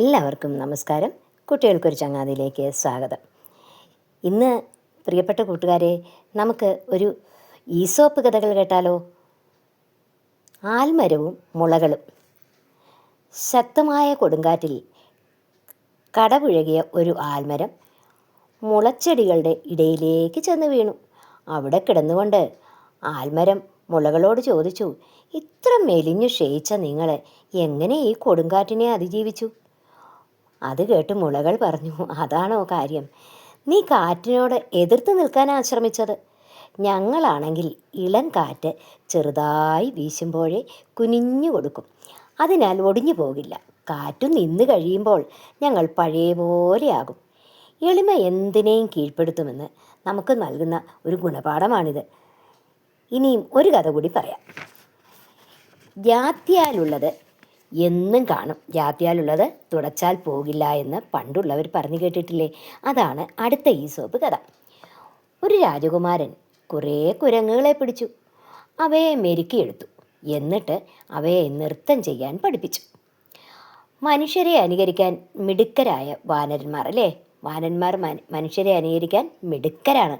എല്ലാവർക്കും നമസ്കാരം. കുട്ടികൾക്കൊരു ചങ്ങാതിയിലേക്ക് സ്വാഗതം. ഇന്ന് പ്രിയപ്പെട്ട കൂട്ടുകാരെ, നമുക്ക് ഒരു ഈസോപ്പ് കഥകൾ കേട്ടാലോ? ആൽമരവും മുളകളും. ശക്തമായ കൊടുങ്കാറ്റിൽ കടപുഴകിയ ഒരു ആൽമരം മുളച്ചെടികളുടെ ഇടയിലേക്ക് ചെന്ന് വീണു. അവിടെ കിടന്നുകൊണ്ട് ആൽമരം മുളകളോട് ചോദിച്ചു, ഇത്ര മെലിഞ്ഞു ക്ഷയിച്ച നിങ്ങൾ എങ്ങനെ ഈ കൊടുങ്കാറ്റിനെ അതിജീവിച്ചു? അത് കേട്ട് മുളകൾ പറഞ്ഞു, അതാണോ കാര്യം? നീ കാറ്റിനോട് എതിർത്ത് നിൽക്കാനാണ് ശ്രമിച്ചത്. ഞങ്ങളാണെങ്കിൽ ഇളം കാറ്റ് ചെറുതായി വീശുമ്പോഴേ കുനിഞ്ഞു കൊടുക്കും. അതിനാൽ ഒടിഞ്ഞു പോകില്ല. കാറ്റു നിന്ന് കഴിയുമ്പോൾ ഞങ്ങൾ പഴയ പോലെയാകും. എളിമ എന്തിനേയും കീഴ്പ്പെടുത്തുമെന്ന് നമുക്ക് നൽകുന്ന ഒരു ഗുണപാഠമാണിത്. ഇനിയും ഒരു കഥ കൂടി പറയാം. ജാത്യാലുള്ളത് എന്നും കാണും, ജാത്യാലുള്ളത് തുടച്ചാൽ പോകില്ല എന്ന് പണ്ടുള്ളവർ പറഞ്ഞു കേട്ടിട്ടില്ലേ? അതാണ് അടുത്ത ഈസോപ്പ് കഥ. ഒരു രാജകുമാരൻ കുറേ കുരങ്ങുകളെ പിടിച്ചു. അവയെ മെരുക്കിയെടുത്തു. എന്നിട്ട് അവയെ നൃത്തം ചെയ്യാൻ പഠിപ്പിച്ചു. മനുഷ്യരെ അനുകരിക്കാൻ മിടുക്കരായ വാനരന്മാർ, അല്ലേ? വാനന്മാർ മനുഷ്യരെ അനുകരിക്കാൻ മിടുക്കരാണ്.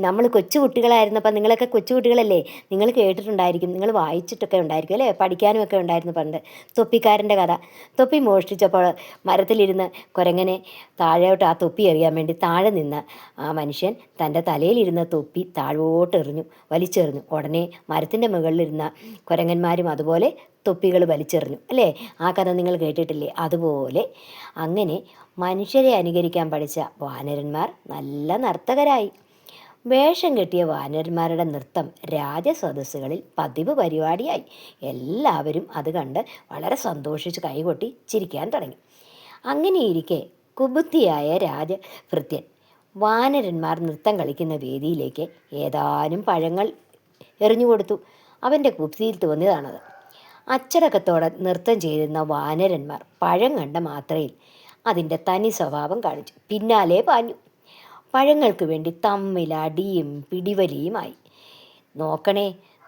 നമ്മൾ കൊച്ചു കുട്ടികളായിരുന്നപ്പോൾ, നിങ്ങളൊക്കെ കൊച്ചു കുട്ടികളല്ലേ, നിങ്ങൾ കേട്ടിട്ടുണ്ടായിരിക്കും, നിങ്ങൾ വായിച്ചിട്ടൊക്കെ ഉണ്ടായിരിക്കും അല്ലേ? പഠിക്കാനും ഒക്കെ ഉണ്ടായിരുന്നു പണ്ട്. തൊപ്പിക്കാരൻ്റെ കഥ. തൊപ്പി മോഷ്ടിച്ചപ്പോൾ മരത്തിലിരുന്ന് കുരങ്ങനെ താഴോട്ട് ആ തൊപ്പി എറിയാൻ വേണ്ടി താഴെ നിന്ന് ആ മനുഷ്യൻ തൻ്റെ തലയിലിരുന്ന തൊപ്പി താഴോട്ട് വലിച്ചെറിഞ്ഞു. ഉടനെ മരത്തിൻ്റെ മുകളിലിരുന്ന കുരങ്ങന്മാരും അതുപോലെ തൊപ്പികൾ വലിച്ചെറിഞ്ഞു, അല്ലേ? ആ കഥ നിങ്ങൾ കേട്ടിട്ടില്ലേ? അതുപോലെ അങ്ങനെ മനുഷ്യരെ അനുകരിക്കാൻ പഠിച്ച വാനരന്മാർ നല്ല നർത്തകരായി. വേഷം കെട്ടിയ വാനരന്മാരുടെ നൃത്തം രാജസദസ്സുകളിൽ പതിവ് പരിപാടിയായി. എല്ലാവരും അത് കണ്ട് വളരെ സന്തോഷിച്ച് കൈകൊട്ടി ചിരിക്കാൻ തുടങ്ങി. അങ്ങനെയിരിക്കെ കുബുദ്ധിയായ രാജഭൃത്യൻ വാനരന്മാർ നൃത്തം കളിക്കുന്ന വേദിയിലേക്ക് ഏതാനും പഴങ്ങൾ എറിഞ്ഞുകൊടുത്തു. അവൻ്റെ കുപ്തിയിൽ തോന്നിയതാണത്. അച്ചടക്കത്തോടെ നൃത്തം ചെയ്തിരുന്ന വാനരന്മാർ പഴം കണ്ട മാത്രയിൽ അതിൻ്റെ തനി സ്വഭാവം കാണിച്ചു. പിന്നാലെ പാഞ്ഞു. പഴങ്ങൾക്ക് വേണ്ടി തമ്മിൽ അടിയും പിടിവലിയുമായി. നോക്കണേ,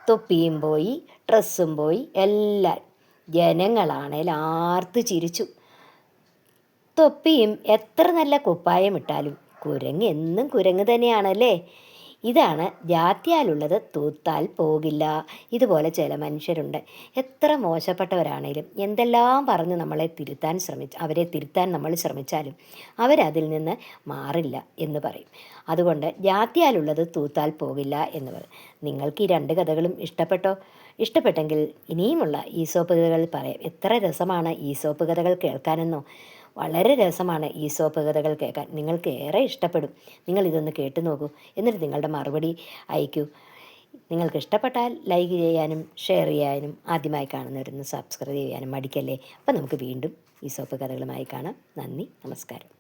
തൊപ്പിയും പോയി, ഡ്രസ്സും പോയി, എല്ലാം. ജനങ്ങളാണേൽ ആർത്ത് ചിരിച്ചു. തൊപ്പിയും എത്ര നല്ല കുപ്പായം ഇട്ടാലും കുരങ്ങ് എന്നും കുരങ്ങ് തന്നെയാണല്ലേ? ഇതാണ് ജാത്യാലുള്ളത് തൂത്താൽ പോകില്ല. ഇതുപോലെ ചില മനുഷ്യരുണ്ട്. എത്ര മോശപ്പെട്ടവരാണേലും എന്തെല്ലാം പറഞ്ഞ് അവരെ തിരുത്താൻ നമ്മൾ ശ്രമിച്ചാലും അവരതിൽ നിന്ന് മാറില്ല എന്ന് പറയും. അതുകൊണ്ട് ജാത്യാലുള്ളത് തൂത്താൽ പോകില്ല എന്ന് പറയും. നിങ്ങൾക്ക് ഈ രണ്ട് കഥകളും ഇഷ്ടപ്പെട്ടോ? ഇഷ്ടപ്പെട്ടെങ്കിൽ ഇനിയുമുള്ള ഈസോപ്പ് കഥകൾ പറയാം. എത്ര രസമാണ് ഈസോപ്പ് കഥകൾ കേൾക്കാനെന്നോ! വളരെ രസമാണ് ഈസോപ്പ് കഥകൾ കേൾക്കാൻ. നിങ്ങൾക്ക് ഏറെ ഇഷ്ടപ്പെടും. നിങ്ങളിതൊന്ന് കേട്ടു നോക്കൂ. എന്നിട്ട് നിങ്ങളുടെ മറുപടി അയക്കൂ. നിങ്ങൾക്ക് ഇഷ്ടപ്പെട്ടാൽ ലൈക്ക് ചെയ്യാനും ഷെയർ ചെയ്യാനും, ആദ്യമായി കാണുന്നവരൊന്ന് സബ്സ്ക്രൈബ് ചെയ്യാനും മടിക്കല്ലേ. അപ്പം നമുക്ക് വീണ്ടും ഈസോപ്പ് കഥകളുമായി കാണാം. നന്ദി, നമസ്കാരം.